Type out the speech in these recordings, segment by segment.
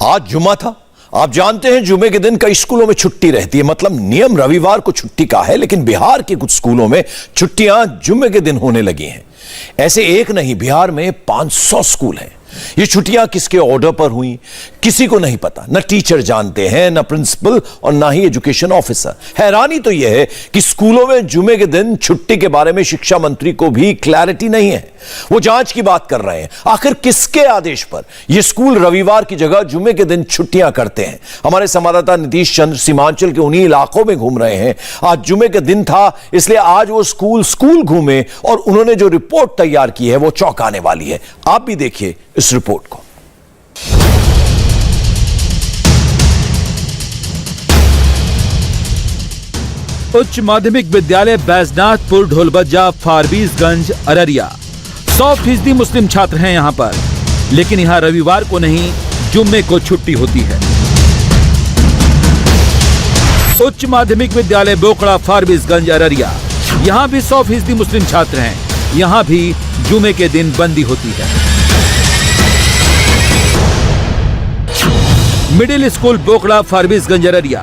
आज जुम्मा था। आप जानते हैं जुमे के दिन कई स्कूलों में छुट्टी रहती है, मतलब नियम रविवार को छुट्टी का है, लेकिन बिहार के कुछ स्कूलों में छुट्टियां जुम्मे के दिन होने लगी हैं। ऐसे एक नहीं, बिहार में 500 स्कूल हैं। ये छुट्टियां किसके ऑर्डर पर हुई किसी को नहीं पता, न टीचर जानते हैं, न प्रिंसिपल और ना ही एजुकेशन ऑफिसर। हैरानी तो यह है कि स्कूलों में जुमे के दिन छुट्टी के बारे में शिक्षा मंत्री को भी क्लैरिटी नहीं है। वो जांच की बात कर रहे हैं, आखिर किसके आदेश पर ये स्कूल रविवार की जगह जुमे के दिन छुट्टियां करते हैं। हमारे संवाददाता नीतीश चंद्र सीमांचल के उन्हीं इलाकों में घूम रहे हैं। आज जुमे के दिन था, इसलिए आज वो स्कूल घूमे और उन्होंने जो रिपोर्ट तैयार की है वो चौंकाने वाली है। आप भी देखिए इस रिपोर्ट को। उच्च माध्यमिक विद्यालय बैजनाथपुर ढोलबज्जा फारबिसगंज अररिया। 100% मुस्लिम छात्र हैं यहाँ पर, लेकिन यहाँ रविवार को नहीं जुम्मे को छुट्टी होती है। उच्च माध्यमिक विद्यालय बोकड़ा फारबिसगंज अररिया, यहाँ भी 100% मुस्लिम छात्र हैं, यहाँ भी जुमे के दिन बंदी होती है। मिडिल स्कूल बोकड़ा फारबिसगंज अररिया,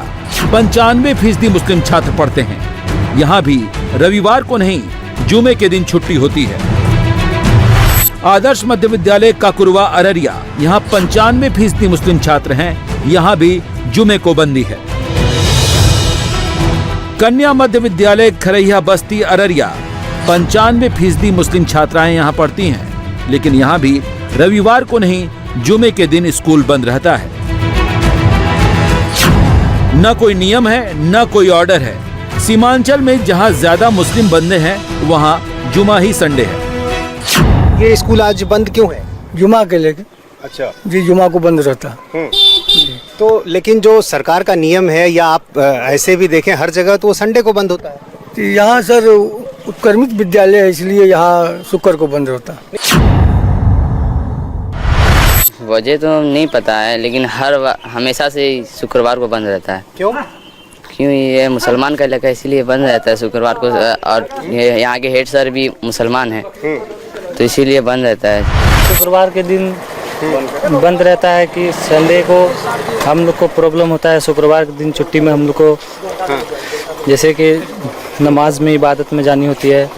95% मुस्लिम छात्र पढ़ते हैं, यहाँ भी रविवार को नहीं जुमे के दिन छुट्टी होती है। आदर्श मध्य विद्यालय काकुरवा अररिया, यहाँ 95% मुस्लिम छात्र हैं, यहाँ भी जुमे को बंदी है। कन्या मध्य विद्यालय खरैया बस्ती अररिया, 95% मुस्लिम छात्राएं यहाँ पढ़ती हैं, लेकिन यहाँ भी रविवार को नहीं जुमे के दिन स्कूल बंद रहता है। न कोई नियम है, न कोई ऑर्डर है। सीमांचल में जहां ज्यादा मुस्लिम बंदे हैं, वहां जुमा ही संडे है। ये स्कूल आज बंद क्यों है? जुमा के लेके। अच्छा जी, जुमा को बंद रहता है। तो लेकिन जो सरकार का नियम है, या आप ऐसे भी देखें हर जगह तो वो संडे को बंद होता है। तो यहाँ सर उत्क्रमित विद्यालय है, इसलिए यहाँ शुक्र को बंद रहता है। वजह तो नहीं पता है, लेकिन हमेशा से शुक्रवार को बंद रहता है। क्यों? ये मुसलमान का इलाका है, इसीलिए बंद रहता है शुक्रवार को। और यहाँ के हेड सर भी मुसलमान हैं, तो इसीलिए बंद रहता है। शुक्रवार के दिन बंद रहता है कि संडे को हम लोग को प्रॉब्लम होता है। शुक्रवार के दिन छुट्टी में हम लोग को जैसे कि नमाज में, इबादत में जानी होती है,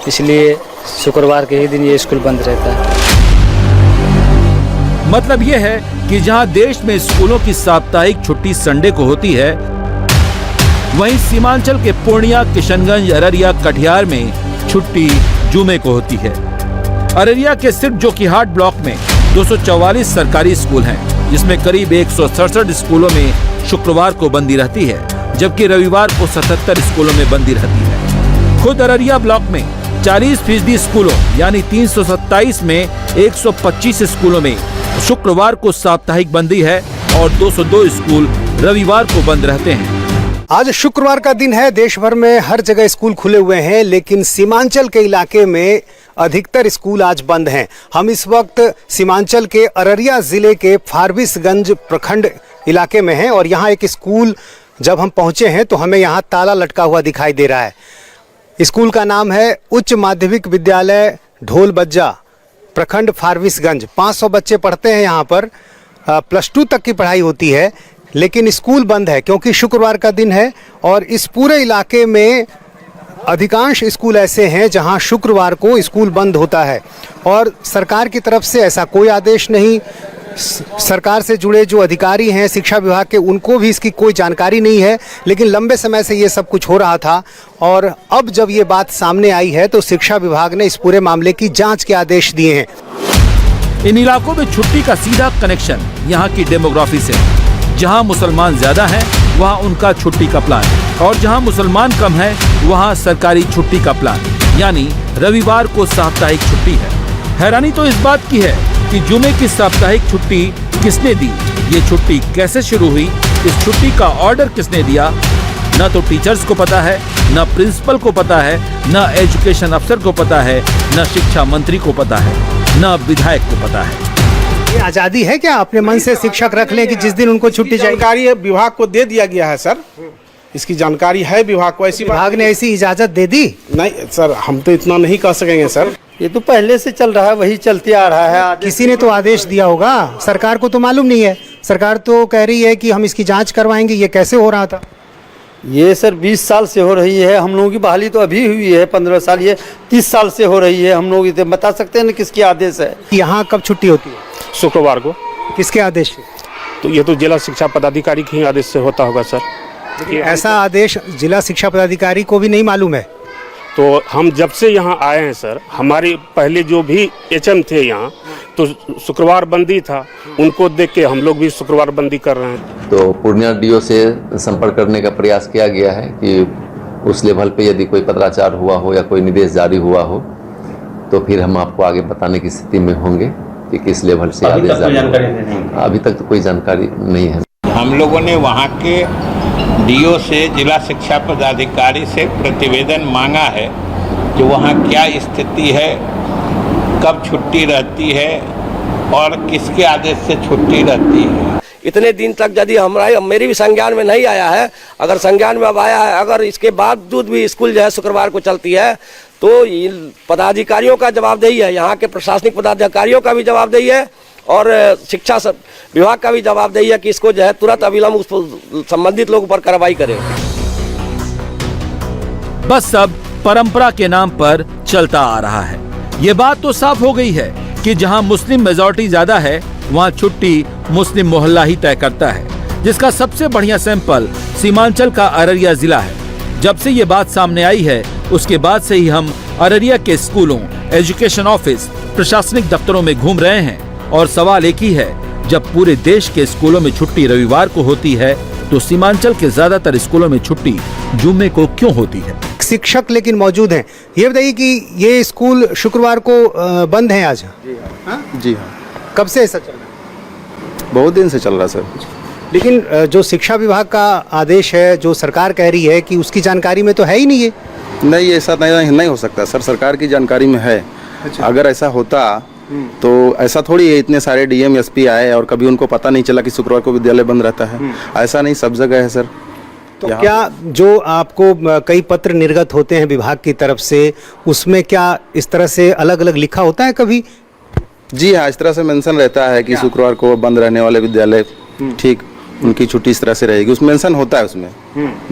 इसलिए शुक्रवार के ही दिन ये स्कूल बंद रहता है। मतलब यह है कि जहां देश में स्कूलों की साप्ताहिक छुट्टी संडे को होती है, वहीं सीमांचल के पूर्णिया, किशनगंज, अररिया, कटिहार में छुट्टी जुमे को होती है। अररिया के सिर्फ जोकीहाट ब्लॉक में 244 सरकारी स्कूल हैं, जिसमें करीब 167 स्कूलों में शुक्रवार को बंदी रहती है, जबकि रविवार को 77 स्कूलों में बंदी रहती है। खुद अररिया ब्लॉक में 40% स्कूलों यानी 327 में 125 स्कूलों में शुक्रवार को साप्ताहिक बंदी है और 202 स्कूल रविवार को बंद रहते हैं। आज शुक्रवार का दिन है, देश भर में हर जगह स्कूल खुले हुए हैं, लेकिन सीमांचल के इलाके में अधिकतर स्कूल आज बंद हैं। हम इस वक्त सीमांचल के अररिया जिले के फारबिसगंज प्रखंड इलाके में हैं और यहाँ एक स्कूल जब हम पहुँचे हैं तो हमें यहाँ ताला लटका हुआ दिखाई दे रहा है। स्कूल का नाम है उच्च माध्यमिक विद्यालय ढोलबज्जा प्रखंड फारबिसगंज। 500 बच्चे पढ़ते हैं यहाँ पर, +2 तक की पढ़ाई होती है, लेकिन स्कूल बंद है क्योंकि शुक्रवार का दिन है। और इस पूरे इलाके में अधिकांश स्कूल ऐसे हैं जहां शुक्रवार को स्कूल बंद होता है और सरकार की तरफ से ऐसा कोई आदेश नहीं। सरकार से जुड़े जो अधिकारी हैं शिक्षा विभाग के, उनको भी इसकी कोई जानकारी नहीं है, लेकिन लंबे समय से ये सब कुछ हो रहा था और अब जब ये बात सामने आई है तो शिक्षा विभाग ने इस पूरे मामले की जांच के आदेश दिए हैं। इन इलाकों में छुट्टी का सीधा कनेक्शन यहाँ की डेमोग्राफी से। जहाँ मुसलमान ज्यादा हैं, वहाँ उनका छुट्टी का प्लान, और जहाँ मुसलमान कम है, वहाँ सरकारी छुट्टी का प्लान, यानी रविवार को साप्ताहिक छुट्टी है। हैरानी तो इस बात की है कि जुमे की साप्ताहिक छुट्टी किसने दी, ये छुट्टी कैसे शुरू हुई, इस छुट्टी का ऑर्डर किसने दिया, न तो टीचर्स को पता है, न प्रिंसिपल को पता है, न एजुकेशन अफसर को पता है, न शिक्षा मंत्री को पता है, न विधायक को पता है। ये आज़ादी है क्या? अपने मन से शिक्षक रख लें कि जिस दिन उनको छुट्टी चाहिए? जानकारी विभाग को दे दिया गया है सर, इसकी जानकारी है विभाग को। ऐसी विभाग ने ऐसी इजाजत दे दी? नहीं सर, हम तो इतना नहीं कह सकेंगे सर। ये तो पहले से चल रहा है, वही चलते आ रहा है। किसी ने तो आदेश दिया होगा, सरकार को तो मालूम नहीं है। सरकार तो कह रही है कि हम इसकी जांच करवाएंगे। ये कैसे हो रहा था? ये सर 20 साल से हो रही है। हम लोगों की बहाली तो अभी हुई है 15 साल, ये 30 साल से हो रही है। हम लोग इसे बता सकते हैं ना किसकी आदेश है। यहाँ कब छुट्टी होती है? शुक्रवार को। किसके आदेश से? तो ये तो जिला शिक्षा पदाधिकारी के ही आदेश से होता होगा सर। ऐसा आदेश जिला शिक्षा पदाधिकारी को भी नहीं मालूम है? तो हम जब से यहाँ आए हैं सर, हमारे पहले जो भी एचएम थे यहाँ, तो शुक्रवार बंदी था, उनको देख के हम लोग भी शुक्रवार बंदी कर रहे हैं। तो पूर्णिया डीओ से संपर्क करने का प्रयास किया गया है कि उस लेवल पे यदि कोई पत्राचार हुआ हो या कोई निर्देश जारी हुआ हो तो फिर हम आपको आगे बताने की स्थिति में होंगे कि किस लेवल से आदेश जारी हुआ। अभी तक तो कोई जानकारी नहीं है। हम लोगों ने वहाँ के डीओ से, जिला शिक्षा पदाधिकारी से प्रतिवेदन मांगा है कि वहाँ क्या स्थिति है, कब छुट्टी रहती है और किसके आदेश से छुट्टी रहती है। इतने दिन तक यदि हमारा मेरी भी संज्ञान में नहीं आया है, अगर संज्ञान में अब आया है, अगर इसके बावजूद भी स्कूल जो है शुक्रवार को चलती है, तो पदाधिकारियों का जवाबदेही है, यहाँ के प्रशासनिक पदाधिकारियों का भी जवाबदेही है और शिक्षा विभाग का भी जवाबदेही है कि इसको जो है तुरंत अविलंब उस संबंधित लोगों पर कार्रवाई करें। बस अब परंपरा के नाम पर चलता आ रहा है। ये बात तो साफ हो गई है कि जहां मुस्लिम मेजॉरिटी ज्यादा है वहां छुट्टी मुस्लिम मोहल्ला ही तय करता है, जिसका सबसे बढ़िया सैंपल सीमांचल का अररिया जिला है। जब से ये बात सामने आई है उसके बाद से ही हम अररिया के स्कूलों, एजुकेशन ऑफिस, प्रशासनिक दफ्तरों में घूम रहे हैं और सवाल एक ही है, जब पूरे देश के स्कूलों में छुट्टी रविवार को होती है तो सीमांचल के ज्यादातर स्कूलों में छुट्टी जुम्मे को क्यों होती है? शिक्षक लेकिन मौजूद हैं। ये बताइए कि ये स्कूल शुक्रवार को बंद है आज? जी हाँ। कब से ऐसा चल रहा है? बहुत दिन से चल रहा है सर। लेकिन जो शिक्षा विभाग का आदेश है, जो सरकार कह रही है कि उसकी जानकारी में तो है ही नहीं है। नहीं, ऐसा नहीं हो सकता सर, सरकार की जानकारी में है। अच्छा। अगर ऐसा होता तो ऐसा थोड़ी है, इतने सारे डीएम एसपी आए और कभी उनको पता नहीं चला कि शुक्रवार को विद्यालय बंद रहता है। ऐसा नहीं, सब जगह है सर। तो क्या जो आपको कई पत्र निर्गत होते हैं विभाग की तरफ से, उसमें क्या इस तरह से अलग अलग लिखा होता है कभी? जी हाँ, इस तरह से मेंशन रहता है कि शुक्रवार को बंद रहने वाले विद्यालय, ठीक, उनकी छुट्टी इस तरह से रहेगी, उसमें मेंशन होता है उसमें।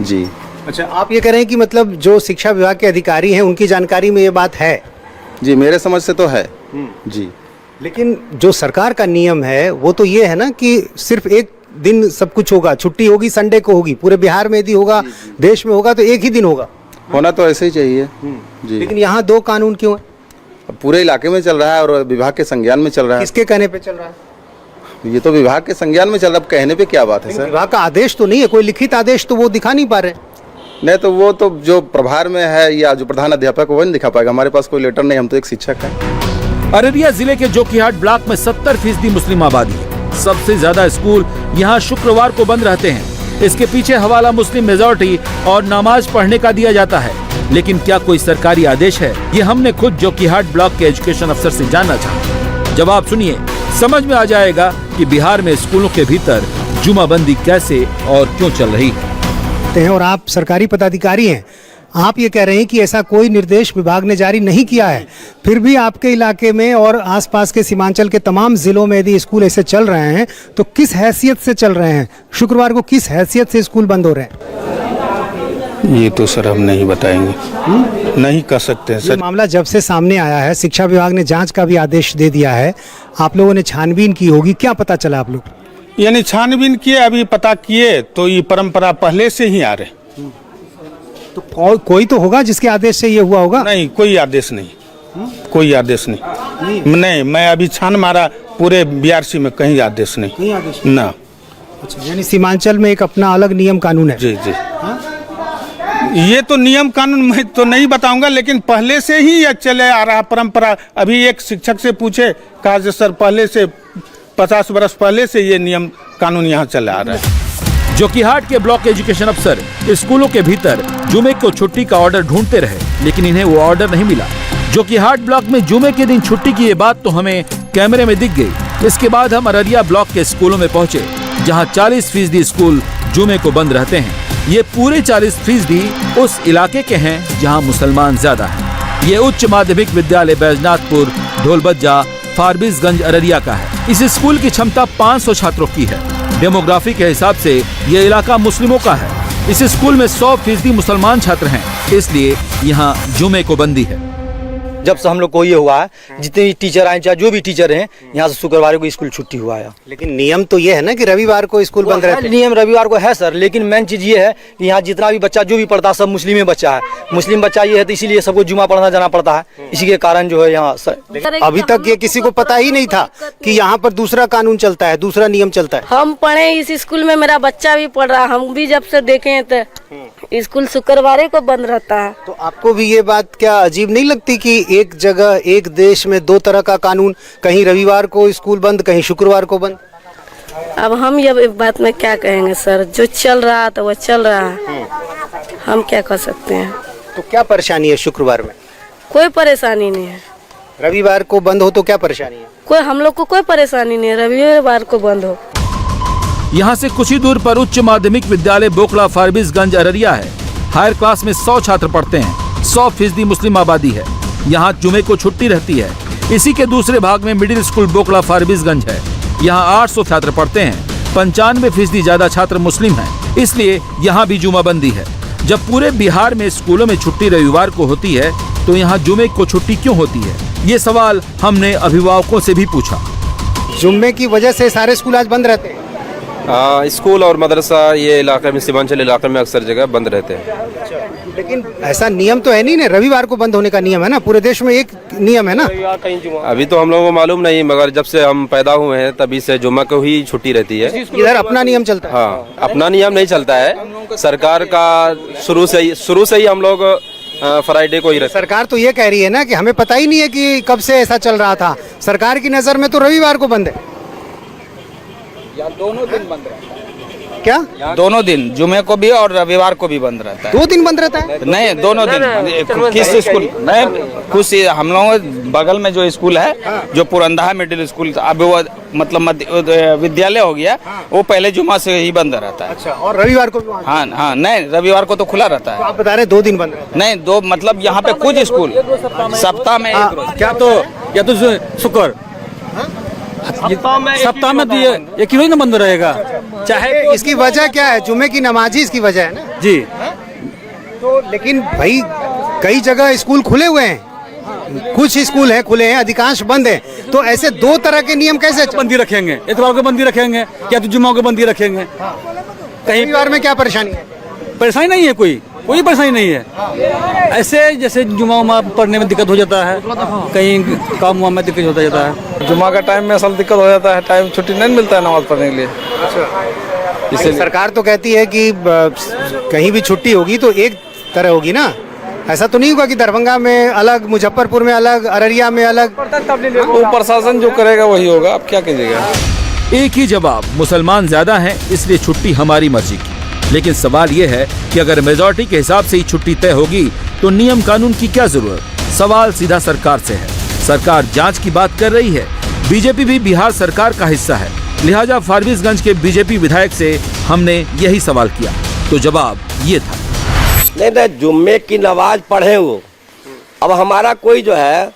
जी। अच्छा, आप ये कह रहे हैं कि मतलब जो शिक्षा विभाग के अधिकारी हैं उनकी जानकारी में ये बात है? जी, मेरे समझ से तो है। जी। लेकिन जो सरकार का नियम है वो तो ये है ना कि सिर्फ एक दिन सब कुछ होगा, छुट्टी होगी संडे को होगी, पूरे बिहार में यदि होगा, देश में होगा तो एक ही दिन होगा। होना तो ऐसे ही चाहिए। जी। लेकिन यहाँ दो कानून क्यों है? पूरे इलाके में चल रहा है और विभाग के संज्ञान में चल रहा है। किसके कहने पे चल रहा है? ये तो विभाग के संज्ञान में चल रहा है, कहने पे क्या बात है सर? विभाग का आदेश तो नहीं है, कोई लिखित आदेश तो वो दिखा नहीं पा रहे। नहीं, तो वो तो जो प्रभार में है या जो प्रधान अध्यापक वो नहीं दिखा पाएगा। हमारे पास कोई लेटर नहीं, हम तो एक शिक्षक हैं। अररिया जिले के जोकीहाट ब्लॉक में 70% मुस्लिम आबादी है। सबसे ज्यादा स्कूल यहाँ शुक्रवार को बंद रहते हैं। इसके पीछे हवाला मुस्लिम मेजॉरिटी और नमाज पढ़ने का दिया जाता है। लेकिन क्या कोई सरकारी आदेश है? ये हमने खुद जोकीहाट ब्लॉक के एजुकेशन अफसर से जानना चाहा। जवाब सुनिए, समझ में आ जाएगा कि बिहार में स्कूलों के भीतर जुमाबंदी कैसे और क्यों चल रही है। और आप सरकारी पदाधिकारी हैं, आप ये कह रहे हैं कि ऐसा कोई निर्देश विभाग ने जारी नहीं किया है, फिर भी आपके इलाके में और आसपास के सीमांचल के तमाम जिलों में यदि स्कूल ऐसे चल रहे हैं तो किस हैसियत से चल रहे हैं? शुक्रवार को किस हैसियत से स्कूल बंद हो रहे हैं? ये तो सर हम नहीं बताएंगे, नहीं कर सकते हैं सर। मामला जब से सामने आया है, शिक्षा विभाग ने जांच का भी आदेश दे दिया है, आप लोगों ने छानबीन की होगी, क्या पता चला आप लोग? यानी छानबीन किए, अभी पता किए तो ये परंपरा पहले से ही आ रहे। तो कोई तो होगा जिसके आदेश से ये हुआ होगा? नहीं, कोई आदेश नहीं, कोई आदेश नहीं। मैं अभी छान मारा, पूरे बीआरसी में कहीं आदेश नहीं। कहीं आदेश ना। अच्छा, यानी सीमांचल में एक अपना अलग नियम कानून है? जी जी। ये तो नियम कानून मैं तो नहीं बताऊंगा, लेकिन पहले से ही यह चले आ रहा परंपरा। अभी एक शिक्षक से पूछे, कहा जो सर पहले से 50 वर्ष पहले से ये नियम कानून यहाँ चले आ रहा है। जोकीहाट के ब्लॉक एजुकेशन अफसर स्कूलों के भीतर जुमे को छुट्टी का ऑर्डर ढूंढते रहे, लेकिन इन्हें वो ऑर्डर नहीं मिला। जोकीहाट ब्लॉक में जुमे के दिन छुट्टी की ये बात तो हमें कैमरे में दिख गई। इसके बाद हम अररिया ब्लॉक के स्कूलों में पहुंचे, जहां 40% स्कूल जुमे को बंद रहते हैं। ये पूरे 40% उस इलाके के हैं जहां मुसलमान ज्यादा हैं। ये उच्च माध्यमिक विद्यालय बैजनाथपुर ढोलबज्जा फारबिसगंज अररिया का है। इस स्कूल की क्षमता 500 छात्रों की है। डेमोग्राफी के हिसाब से ये इलाका मुस्लिमों का है। इस स्कूल में 100% मुसलमान छात्र हैं, इसलिए यहाँ जुमे को बंदी है। जब से हम लोग को ये हुआ है, जितने भी टीचर आए चाहे जो भी टीचर हैं, यहाँ से शुक्रवार को स्कूल छुट्टी हुआ है। लेकिन नियम तो ये है ना कि रविवार को स्कूल बंद रहता है। नियम रविवार को है सर, लेकिन मेन चीज ये है कि यहाँ जितना भी बच्चा जो भी पढ़ता है सब मुस्लिम बच्चा है। मुस्लिम बच्चा ये है तो इसीलिए सबको जुमा पढ़ना जाना पड़ता है। इसी के कारण जो है यहाँ अभी तक ये किसी को पता ही नहीं था कि यहाँ पर दूसरा कानून चलता है, दूसरा नियम चलता है। हम पढ़े इस स्कूल में, मेरा बच्चा भी पढ़ रहा, हम भी जब से देखे हैं तो स्कूल शुक्रवार को बंद रहता है। तो आपको भी ये बात क्या अजीब नहीं लगती कि एक जगह एक देश में दो तरह का कानून, कहीं रविवार को स्कूल बंद, कहीं शुक्रवार को बंद? अब हम ये बात में क्या कहेंगे सर, जो चल रहा है तो वो चल रहा है, हम क्या कर सकते हैं। तो क्या परेशानी है शुक्रवार में? कोई परेशानी नहीं है। रविवार को बंद हो तो क्या परेशानी है? कोई, हम लोग को कोई परेशानी नहीं है रविवार को बंद हो। यहाँ से कुछ ही दूर पर उच्च माध्यमिक विद्यालय बोकला फारबिसगंज अररिया है। हायर क्लास में 100 छात्र पढ़ते हैं। 100% मुस्लिम आबादी है। यहाँ जुमे को छुट्टी रहती है। इसी के दूसरे भाग में मिडिल स्कूल बोकला फारबिसगंज है। यहाँ 800 छात्र पढ़ते हैं। 95% ज्यादा छात्र मुस्लिम हैं, इसलिए यहाँ भी जुमाबंदी है। जब पूरे बिहार में स्कूलों में छुट्टी रविवार को होती है तो यहाँ जुमे को छुट्टी क्यों होती है? ये सवाल हमने अभिभावकों से भी पूछा। जुम्मे की वजह से सारे स्कूल आज बंद रहते हैं। स्कूल और मदरसा ये इलाके में, सीमांचल इलाके में अक्सर जगह बंद रहते हैं। लेकिन ऐसा नियम तो है नहीं ना, रविवार को बंद होने का नियम है ना, पूरे देश में एक नियम है ना। अभी तो हम लोगों को मालूम नहीं, मगर जब से हम पैदा हुए हैं तभी से जुम्मा को ही छुट्टी रहती है। इधर अपना नियम चलता है। हाँ, अपना नियम नहीं चलता है सरकार का। शुरू से ही हम लोग फ्राइडे को ही रहते। सरकार तो ये कह रही है ना कि हमें पता ही नहीं है कि कब से ऐसा चल रहा था। सरकार की नजर में तो रविवार को बंद है। या दोनों दिन बंद रहता है। क्या? दोनों दिन, जुमे को भी और रविवार को भी बंद रहता है। 2 दिन बंद रहता है? नहीं, दोनों दिन। किस स्कूल में? कुछ हम लोगों बगल में जो स्कूल है, जो पुरंदा मिडिल स्कूल, अब वो मतलब विद्यालय हो गया, वो पहले जुमा से ही बंद रहता है। अच्छा, और रविवार को? हाँ हाँ, नहीं, रविवार को तो खुला रहता है। तो आप बता रहे 2 दिन बंद रहता है? नहीं, 2 मतलब यहाँ पे कुछ स्कूल सप्ताह में क्या तो शुक्र सप्ताह में एक ही ना बंद रहेगा। चाहे इसकी वजह क्या है? जुमे की नमाज ही इसकी वजह है ना जी। तो लेकिन भाई कई जगह स्कूल खुले हुए हैं, कुछ स्कूल हैं खुले हैं, अधिकांश बंद हैं। तो ऐसे 2 तरह के नियम कैसे बंदी रखेंगे? इतवार को बंदी रखेंगे या तो जुम्मा को बंदी रखेंगे? कहीं रविवार में क्या परेशानी है? परेशानी नहीं है, कोई परेशानी नहीं है। ऐसे जैसे जुमा पढ़ने में दिक्कत हो जाता है, कहीं काम वाम में दिक्कत होता जाता है। जुमा का टाइम में असल दिक्कत हो जाता है, टाइम छुट्टी नहीं मिलता है नमाज पढ़ने के लिए। इसलिए सरकार तो कहती है कि कहीं भी छुट्टी होगी तो एक तरह होगी ना। ऐसा तो नहीं होगा कि दरभंगा में अलग, मुजफ्फरपुर में अलग, अररिया में अलग। वो प्रशासन जो करेगा वही होगा, अब क्या कीजिएगा। एक ही जवाब, मुसलमान ज्यादा हैं इसलिए छुट्टी हमारी मर्जी की। लेकिन सवाल ये है कि अगर मेजॉरिटी के हिसाब से ही छुट्टी तय होगी तो नियम कानून की क्या जरूरत? सवाल सीधा सरकार से है। सरकार जांच की बात कर रही है। बीजेपी भी बिहार सरकार का हिस्सा है, लिहाजा फारबिसगंज के बीजेपी विधायक से हमने यही सवाल किया तो जवाब ये था। नहीं, जुम्मे की नमाज पढ़े वो। अब हमारा कोई जो है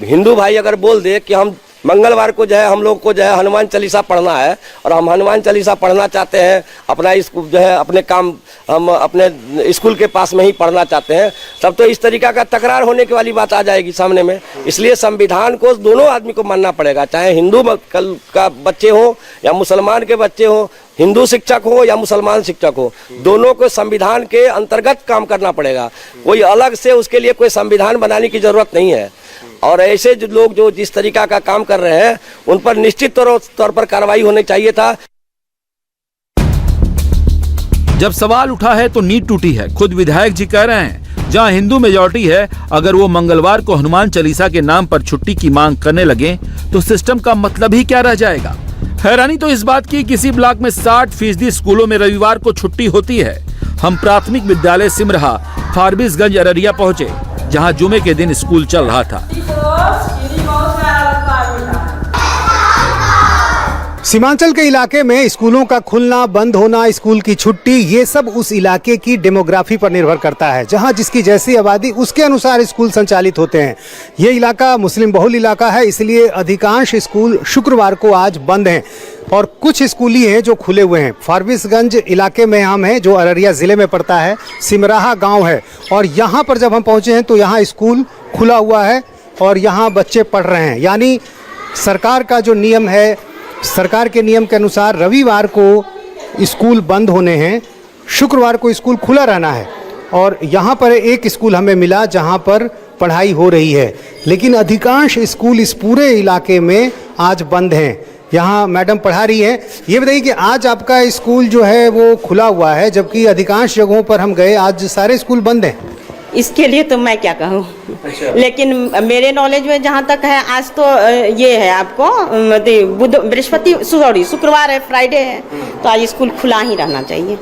हिंदू भाई अगर बोल दे कि हम मंगलवार को जो है हम लोग को जो है हनुमान चालीसा पढ़ना है और हम हनुमान चालीसा पढ़ना चाहते हैं, अपना स्कूल जो है अपने काम हम अपने स्कूल के पास में ही पढ़ना चाहते हैं, तब तो इस तरीका का तकरार होने की वाली बात आ जाएगी सामने में। इसलिए संविधान को दोनों आदमी को मानना पड़ेगा, चाहे हिंदू का बच्चे हो या मुसलमान के बच्चे हो, हिंदू शिक्षक हो या मुसलमान शिक्षक हो, दोनों को संविधान के अंतर्गत काम करना पड़ेगा। कोई अलग से उसके लिए कोई संविधान बनाने की जरूरत नहीं है। और ऐसे जो लोग जो जिस तरीका का काम कर रहे हैं उन पर निश्चित तौर पर कार्रवाई होनी चाहिए था। जब सवाल उठा है तो नींद टूटी है। खुद विधायक जी कह रहे हैं जहां हिंदू मेजॉरिटी है, अगर वो मंगलवार को हनुमान चालीसा के नाम पर छुट्टी की मांग करने लगे तो सिस्टम का मतलब ही क्या रह जाएगा। हैरानी तो इस बात की किसी ब्लॉक में 60% स्कूलों में रविवार को छुट्टी होती है। हम प्राथमिक विद्यालय सिमरहा फारबिसगंज अररिया पहुंचे जहां जुमे के दिन स्कूल चल रहा था। सीमांचल के इलाके में स्कूलों का खुलना, बंद होना, स्कूल की छुट्टी, ये सब उस इलाके की डेमोग्राफी पर निर्भर करता है। जहां जिसकी जैसी आबादी उसके अनुसार स्कूल संचालित होते हैं। ये इलाका मुस्लिम बहुल इलाका है, इसलिए अधिकांश स्कूल शुक्रवार को आज बंद हैं और कुछ स्कूल ही हैं जो खुले हुए हैं। फारबिसगंज इलाके में हम हैं जो अररिया ज़िले में पड़ता है। सिमराहा गाँव है और यहाँ पर जब हम पहुँचे हैं तो यहाँ स्कूल खुला हुआ है और यहाँ बच्चे पढ़ रहे हैं। यानी सरकार का जो नियम है, सरकार के नियम के अनुसार रविवार को स्कूल बंद होने हैं, शुक्रवार को स्कूल खुला रहना है। और यहाँ पर एक स्कूल हमें मिला जहाँ पर पढ़ाई हो रही है, लेकिन अधिकांश स्कूल इस पूरे इलाके में आज बंद हैं। यहाँ मैडम पढ़ा रही हैं। ये बताइए कि आज आपका स्कूल जो है वो खुला हुआ है, जबकि अधिकांश जगहों पर हम गए आज सारे स्कूल बंद हैं। इसके लिए तो मैं क्या कहूँ। अच्छा। लेकिन मेरे नॉलेज में जहाँ तक है, आज तो ये है आपको बृहस्पति सॉरी शुक्रवार है, फ्राइडे है, तो आज स्कूल खुला ही रहना चाहिए।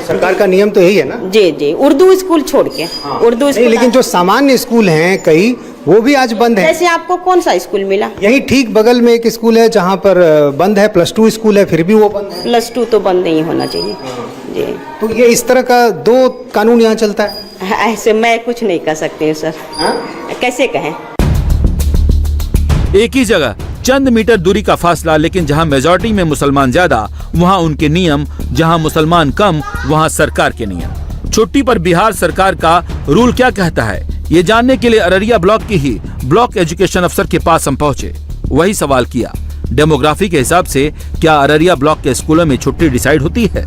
सरकार का नियम तो यही है ना। जी जी, उर्दू स्कूल छोड़ के। हाँ। उर्दू स्कूल, लेकिन जो सामान्य स्कूल हैं कई, वो भी आज बंद है। जैसे आपको कौन सा स्कूल मिला? यही ठीक बगल में एक स्कूल है जहाँ पर बंद है, +2 स्कूल है, फिर भी वो बंद है। +2 तो बंद नहीं होना चाहिए। जी, तो ये इस तरह का 2 कानून यहाँ चलता है। ऐसे मैं कुछ नहीं कर सकती हूँ सर। कैसे कहें। एक ही जगह चंद मीटर दूरी का फासला, लेकिन जहां मेजॉरिटी में मुसलमान ज्यादा वहां उनके नियम, जहां मुसलमान कम वहां सरकार के नियम। छुट्टी पर बिहार सरकार का रूल क्या कहता है, ये जानने के लिए अररिया ब्लॉक की ही ब्लॉक एजुकेशन अफसर के पास हम पहुंचे। वही सवाल किया, डेमोग्राफी के हिसाब से क्या अररिया ब्लॉक के स्कूलों में छुट्टी डिसाइड होती है?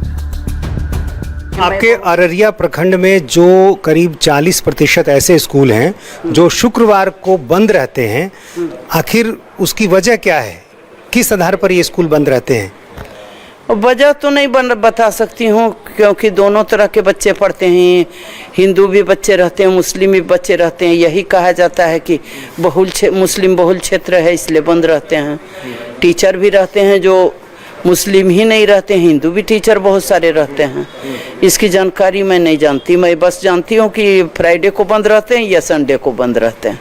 आपके अररिया प्रखंड में जो करीब 40% ऐसे स्कूल हैं जो शुक्रवार को बंद रहते हैं, आखिर उसकी वजह क्या है? किस आधार पर ये स्कूल बंद रहते हैं? वजह तो नहीं बता सकती हूँ, क्योंकि दोनों तरह के बच्चे पढ़ते हैं। हिंदू भी बच्चे रहते हैं, मुस्लिम भी बच्चे रहते हैं। यही कहा जाता है कि मुस्लिम बहुल क्षेत्र है, इसलिए बंद रहते हैं। टीचर भी रहते हैं जो मुस्लिम ही नहीं रहते, हिंदू भी टीचर बहुत सारे रहते हैं। इसकी जानकारी मैं नहीं जानती, मैं बस जानती हूँ कि फ्राइडे को बंद रहते हैं या संडे को बंद रहते हैं।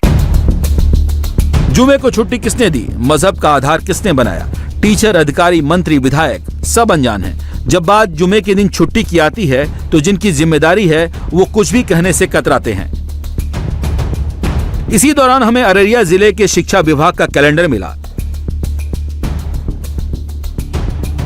जुमे को छुट्टी किसने दी, मजहब का आधार किसने बनाया? टीचर, अधिकारी, मंत्री, विधायक सब अनजान हैं। जब बात जुमे के दिन छुट्टी की आती है तो जिनकी जिम्मेदारी है वो कुछ भी कहने से कतराते हैं। इसी दौरान हमें अररिया जिले के शिक्षा विभाग का कैलेंडर मिला।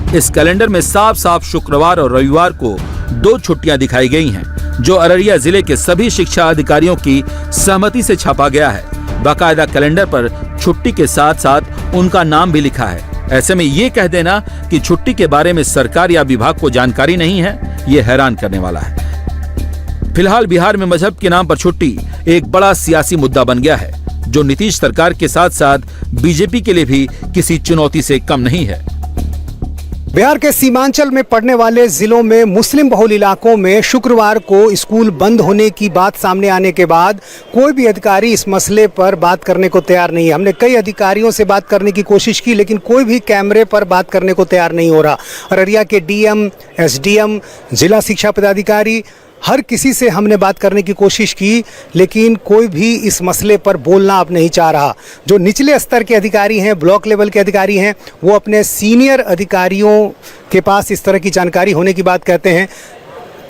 इस कैलेंडर में साफ साफ शुक्रवार और रविवार को 2 छुट्टियां दिखाई गई हैं, जो अररिया जिले के सभी शिक्षा अधिकारियों की सहमति से छापा गया है। बाकायदा कैलेंडर पर छुट्टी के साथ साथ उनका नाम भी लिखा है। ऐसे में ये कह देना कि छुट्टी के बारे में सरकार या विभाग को जानकारी नहीं है, ये हैरान करने वाला है। फिलहाल बिहार में मजहब के नाम पर छुट्टी एक बड़ा सियासी मुद्दा बन गया है, जो नीतीश सरकार के साथ साथ बीजेपी के लिए भी किसी चुनौती से कम नहीं है। बिहार के सीमांचल में पड़ने वाले जिलों में मुस्लिम बहुल इलाकों में शुक्रवार को स्कूल बंद होने की बात सामने आने के बाद कोई भी अधिकारी इस मसले पर बात करने को तैयार नहीं है। हमने कई अधिकारियों से बात करने की कोशिश की, लेकिन कोई भी कैमरे पर बात करने को तैयार नहीं हो रहा। अररिया के डीएम, एसडीएम, जिला शिक्षा पदाधिकारी, हर किसी से हमने बात करने की कोशिश की, लेकिन कोई भी इस मसले पर बोलना अब नहीं चाह रहा। जो निचले स्तर के अधिकारी हैं, ब्लॉक लेवल के अधिकारी हैं, वो अपने सीनियर अधिकारियों के पास इस तरह की जानकारी होने की बात कहते हैं।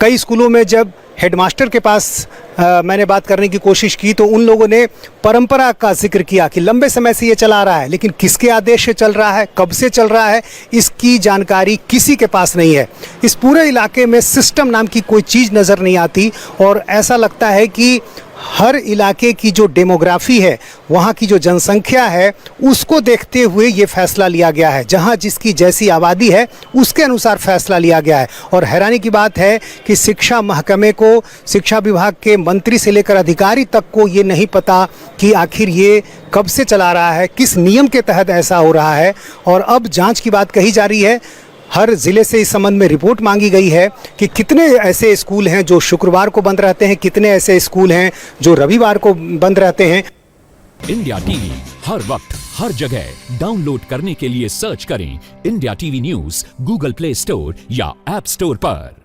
कई स्कूलों में जब हेडमास्टर के पास मैंने बात करने की कोशिश की तो उन लोगों ने परंपरा का जिक्र किया कि लंबे समय से ये चला रहा है, लेकिन किसके आदेश से चल रहा है, कब से चल रहा है, इसकी जानकारी किसी के पास नहीं है। इस पूरे इलाके में सिस्टम नाम की कोई चीज़ नज़र नहीं आती और ऐसा लगता है कि हर इलाके की जो डेमोग्राफी है, वहाँ की जो जनसंख्या है, उसको देखते हुए ये फैसला लिया गया है। जहाँ जिसकी जैसी आबादी है उसके अनुसार फैसला लिया गया है। और हैरानी की बात है कि शिक्षा महकमे को, शिक्षा विभाग के मंत्री से लेकर अधिकारी तक को ये नहीं पता कि आखिर ये कब से चला रहा है, किस नियम के तहत ऐसा हो रहा है। और अब जांच की बात कही जा रही है। हर जिले से इस संबंध में रिपोर्ट मांगी गई है कि कितने ऐसे स्कूल हैं जो शुक्रवार को बंद रहते हैं, कितने ऐसे स्कूल हैं जो रविवार को बंद रहते हैं। इंडिया टीवी हर वक्त हर जगह डाउनलोड करने के लिए सर्च करें India TV news Google play store या ऐप स्टोर पर।